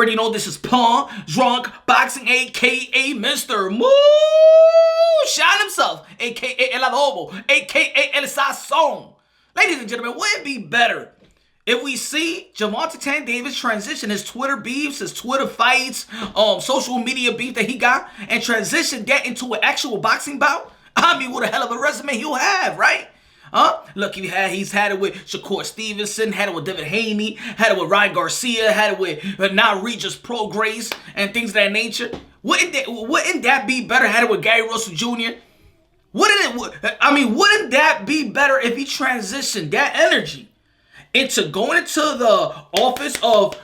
already know this is Pawn Drunk Boxing, a.k.a. Mr. Moo Shine himself, a.k.a. El Adobo, a.k.a. El Sazon. Ladies and gentlemen, would it be better if we see Gervonta Davis transition his Twitter beefs, his Twitter fights, social media beef that he got, and transition that into an actual boxing bout? I mean, what a hell of a resume he'll have, right? Look, he's had it with Shakur Stevenson, had it with David Haney, had it with Ryan Garcia, had it with now Regis Prograis and things of that nature. Wouldn't that be better? Had it with Gary Russell Jr. Wouldn't that be better if he transitioned that energy into going into the office of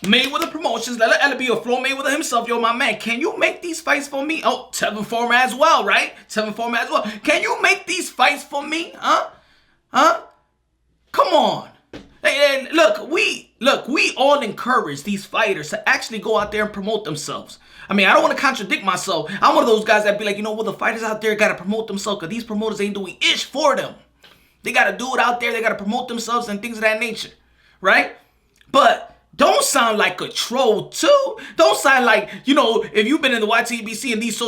Mayweather Promotions, let it be a Floyd Mayweather himself? Yo, my man, can you make these fights for me? Oh, Tevin Farmer as well, right? Tevin Farmer as well. Can you make these fights for me? Come on. Hey, look, we all encourage these fighters to actually go out there and promote themselves. I mean, I don't want to contradict myself. I'm one of those guys that be like, the fighters out there got to promote themselves because these promoters ain't doing ish for them. They got to do it out there. They got to promote themselves and things of that nature, right? But don't sound like a troll too. Don't sound like, if you've been in the YTBC and these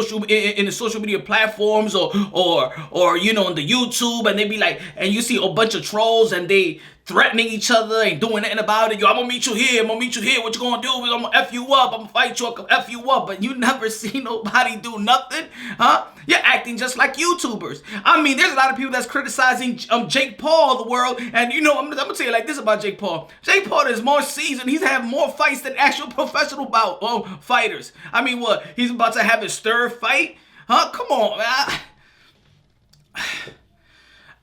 in the social media platforms or in the YouTube, and they be like, and you see a bunch of trolls and they threatening each other and doing nothing about it. Yo, I'm gonna meet you here. What you gonna do? I'm gonna F you up. I'm gonna fight you. I'm gonna F you up. But you never see nobody do nothing, huh? You're acting just like YouTubers. I mean, there's a lot of people that's criticizing Jake Paul of the world. And I'm gonna tell you like this about Jake Paul. Jake Paul is more seasoned. He's had more fights than actual professional fighters. I mean, what? He's about to have his third fight? Huh? Come on, man.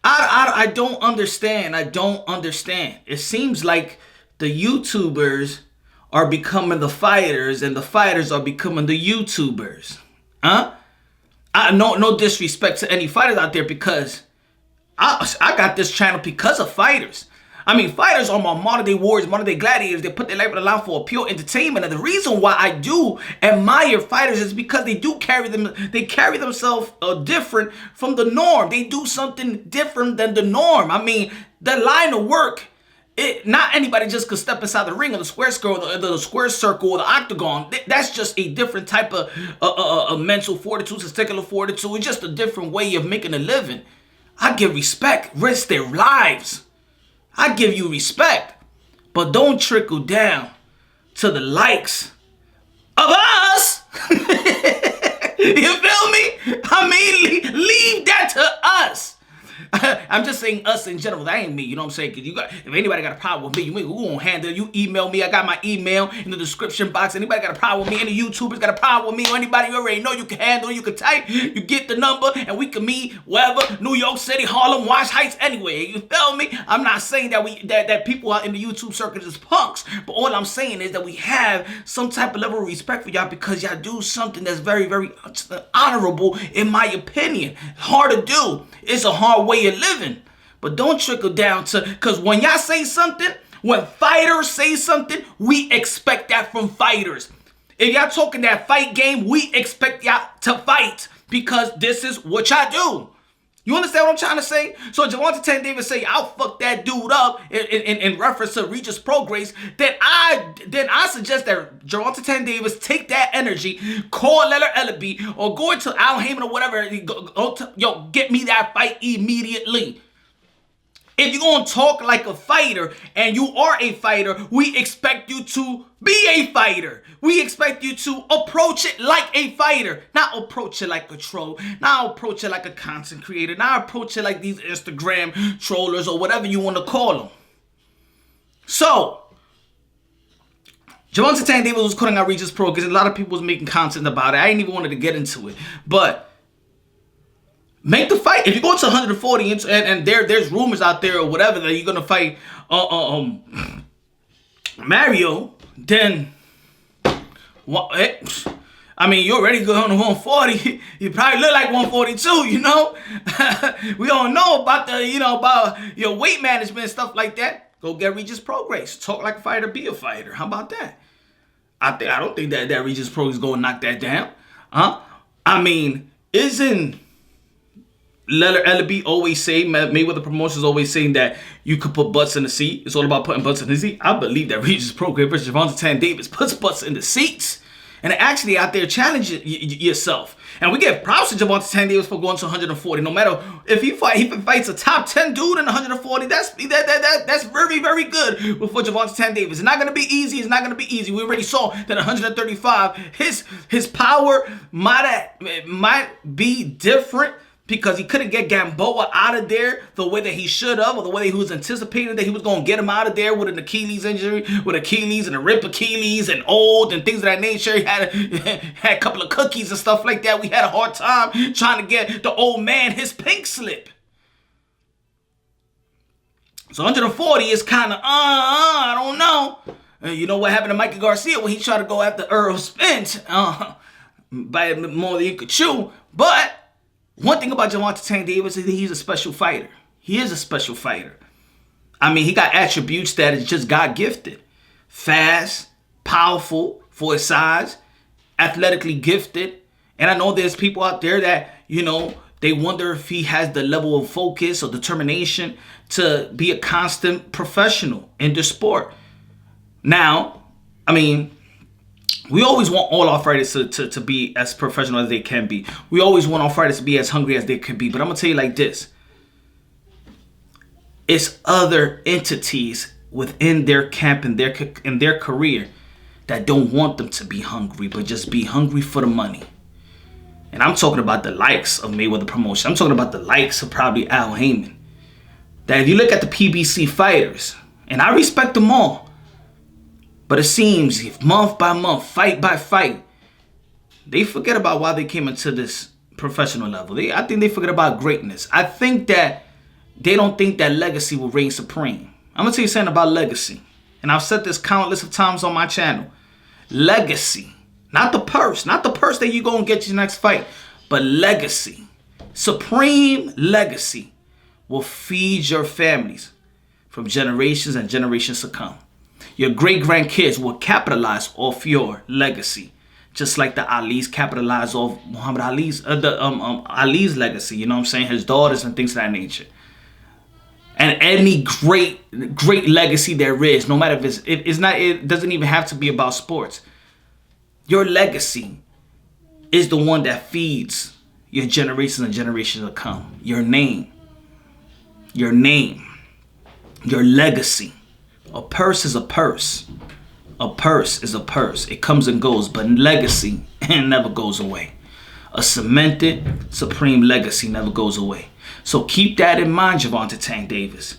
I don't understand. I don't understand. It seems like the YouTubers are becoming the fighters and the fighters are becoming the YouTubers. No disrespect to any fighters out there, because I got this channel because of fighters. I mean, fighters are my modern day warriors, modern day gladiators. They put their life on the line for pure entertainment. And the reason why I do admire fighters is because they carry themselves different from the norm. They do something different than the norm. I mean, the line of work, not anybody just could step inside the ring or the square circle, the square circle or the octagon. That's just a different type of mental fortitude, testicular fortitude. It's just a different way of making a living. I give respect, risk their lives. I give you respect, but don't trickle down to the likes of us. You feel me? I mean, leave that to us. I'm just saying us in general. That ain't me. You know what I'm saying? Because if anybody got a problem with me, we gonna handle it. You email me. I got my email in the description box. Anybody got a problem with me? Any YouTubers got a problem with me? Or anybody you already know you can handle it. You can type. You get the number and we can meet wherever. New York City, Harlem, Wash Heights, anywhere. You feel me? I'm not saying that people out in the YouTube circuit is punks. But all I'm saying is that we have some type of level of respect for y'all because y'all do something that's very, very honorable in my opinion. Hard to do. It's a hard way of living. But don't trickle down to, because when y'all say something, when fighters say something, we expect that from fighters. If y'all talking that fight game, we expect y'all to fight because this is what y'all do. You understand what I'm trying to say? So Gervonta Davis say, I'll fuck that dude up in reference to Regis Prograis. Then I suggest that Gervonta Davis take that energy, call Leonard Ellaby, or go into Al Heyman or whatever. Get me that fight immediately. If you're going to talk like a fighter and you are a fighter, we expect you to be a fighter. We expect you to approach it like a fighter. Not approach it like a troll. Not approach it like a content creator. Not approach it like these Instagram trollers or whatever you want to call them. So, Gervonta Davis was calling out Regis Pro because a lot of people was making content about it. I ain't even wanted to get into it. But make the fight. If you go to 140 and there's rumors out there or whatever that you're gonna fight Mario, then I mean, you already go on to 140. You probably look like 142. We don't know about about your weight management and stuff like that. Go get Regis Prograis. Talk like a fighter, be a fighter. How about that? I don't think that Regis Prograis is gonna knock that down. I mean, isn't Leonard Ellaby always say, Mayweather Promotions always saying that you could put butts in the seat. It's all about putting butts in the seat. I believe that Regis Prograis versus Gervonta Davis puts butts in the seats. And actually out there challenging yourself. And we give props to Gervonta Davis for going to 140. No matter if he fights a top 10 dude in 140, that's very, very good for Gervonta Davis. It's not gonna be easy. It's not gonna be easy. We already saw that 135, his power might be different, because he couldn't get Gamboa out of there the way that he should have, or the way that he was anticipating that he was going to get him out of there with an Achilles injury, with Achilles and a rip Achilles and old and things of that nature. He had a couple of cookies and stuff like that. We had a hard time trying to get the old man his pink slip. So 140 is kind of, I don't know. You know what happened to Mikey Garcia when he tried to go after Earl Spence? By more than you could chew. But one thing about Gervonta Davis is that he's a special fighter. He is a special fighter. I mean, he got attributes that is just God gifted. Fast, powerful for his size, athletically gifted. And I know there's people out there that, they wonder if he has the level of focus or determination to be a constant professional in the sport. Now, I mean, we always want all our fighters to be as professional as they can be. We always want our fighters to be as hungry as they can be. But I'm going to tell you like this. It's other entities within their camp and their career that don't want them to be hungry, but just be hungry for the money. And I'm talking about the likes of Mayweather Promotion. I'm talking about the likes of probably Al Heyman. That if you look at the PBC fighters, and I respect them all, but it seems if month by month, fight by fight, they forget about why they came into this professional level. I think they forget about greatness. I think that they don't think that legacy will reign supreme. I'm going to tell you something about legacy. And I've said this countless of times on my channel. Legacy. Not the purse. Not the purse that you go and get your next fight. But legacy. Supreme legacy will feed your families from generations and generations to come. Your great-grandkids will capitalize off your legacy, just like the Ali's capitalize off Muhammad Ali's Ali's legacy. You know what I'm saying? His daughters and things of that nature. And any great legacy there is, no matter if it doesn't even have to be about sports. Your legacy is the one that feeds your generations and generations to come. Your name, your legacy. A purse is a purse. A purse is a purse. It comes and goes, but legacy never goes away. A cemented, supreme legacy never goes away. So keep that in mind, Gervonta Davis.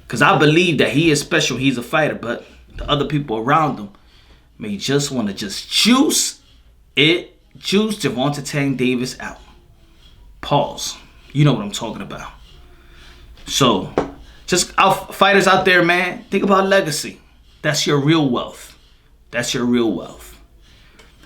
Because I believe that he is special. He's a fighter, but the other people around him may just want to juice Gervonta Davis out. Pause. You know what I'm talking about. So, just fighters out there, man, think about legacy. That's your real wealth. That's your real wealth.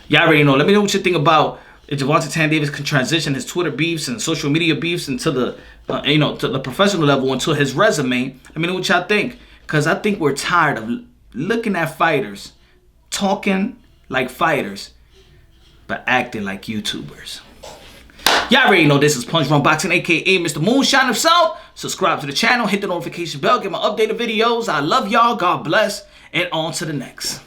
Y'all already know. Let me know what you think about if Gervonta Davis can transition his Twitter beefs and social media beefs into the, to the professional level, into his resume. Let me know what y'all think. Because I think we're tired of looking at fighters, talking like fighters, but acting like YouTubers. Y'all already know this is Punch Run Boxing, aka Mr. Moonshine himself. Subscribe to the channel, hit the notification bell, get my updated videos. I love y'all. God bless. And on to the next.